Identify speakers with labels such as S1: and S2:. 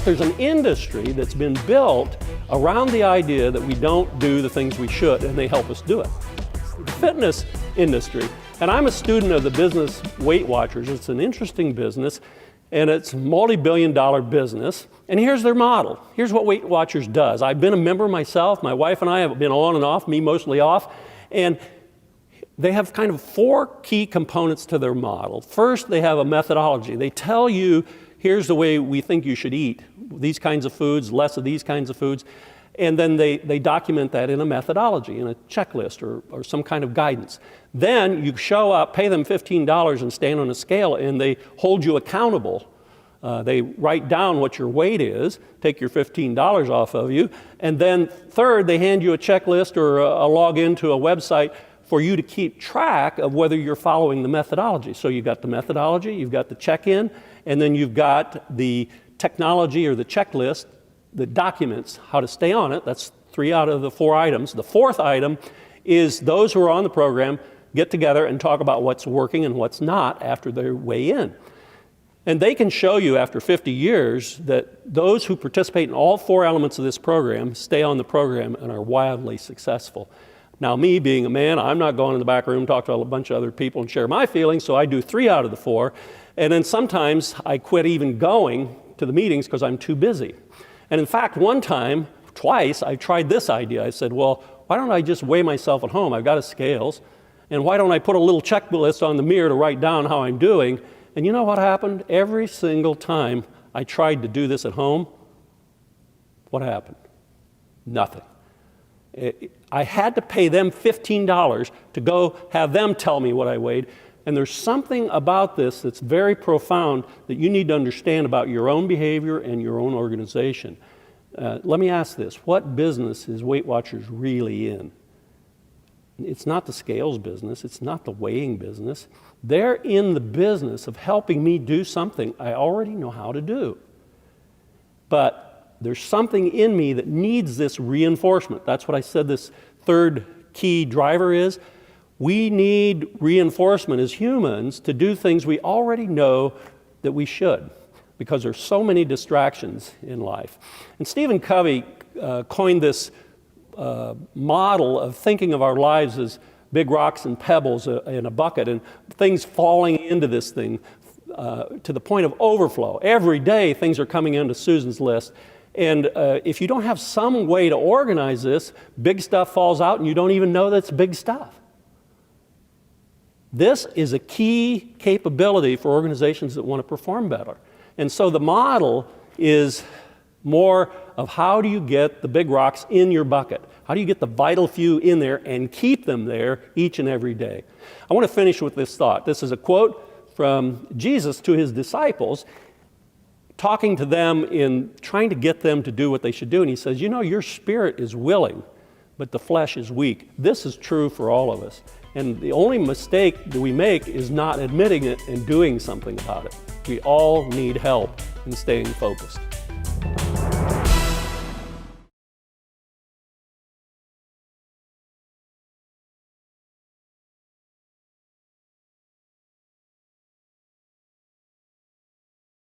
S1: there's an industry that's been built around the idea that we don't do the things we should, and they help us do it. The fitness industry, and I'm a student of the business Weight Watchers. It's an interesting business, and it's a multi-billion-dollar business. And here's their model. Here's what Weight Watchers does. I've been a member myself. My wife and I have been on and off, me mostly off. And they have kind of 4 key components to their model. First, they have a methodology. They tell you, here's the way we think you should eat. These kinds of foods, less of these kinds of foods. And then they document that in a methodology, in a checklist or some kind of guidance. Then you show up, pay them $15 and stand on a scale, and they hold you accountable. They write down what your weight is, take your $15 off of you, and then third, they hand you a checklist or a login to a website for you to keep track of whether you're following the methodology. So you've got the methodology, you've got the check-in, and then you've got the technology or the checklist that documents how to stay on it. That's 3 out of the 4 items. The 4th item is those who are on the program get together and talk about what's working and what's not after they weigh in. And they can show you after 50 years that those who participate in all 4 elements of this program stay on the program and are wildly successful. Now, me being a man, I'm not going in the back room, talk to a bunch of other people and share my feelings, so I do 3 out of the 4. And then sometimes I quit even going to the meetings because I'm too busy. And in fact, twice, I tried this idea. I said, well, why don't I just weigh myself at home? I've got a scales. And why don't I put a little checklist on the mirror to write down how I'm doing? And you know what happened? Every single time I tried to do this at home, what happened? Nothing. I had to pay them $15 to go have them tell me what I weighed. And there's something about this that's very profound that you need to understand about your own behavior and your own organization. Let me ask this. What business is Weight Watchers really in? It's not the scales business. It's not the weighing business. They're in the business of helping me do something I already know how to do. But there's something in me that needs this reinforcement. That's what I said this 3rd key driver is. We need reinforcement as humans to do things we already know that we should, because there's so many distractions in life. And Stephen Covey coined this model of thinking of our lives as big rocks and pebbles in a bucket, and things falling into this thing to the point of overflow. Every day things are coming into Susan's list. And if you don't have some way to organize this, big stuff falls out and you don't even know that's big stuff. This is a key capability for organizations that want to perform better. And so the model is more of how do you get the big rocks in your bucket? How do you get the vital few in there and keep them there each and every day? I want to finish with this thought. This is a quote from Jesus to his disciples, talking to them in trying to get them to do what they should do. And he says, you know, your spirit is willing, but the flesh is weak. This is true for all of us. And the only mistake that we make is not admitting it and doing something about it. We all need help in staying focused.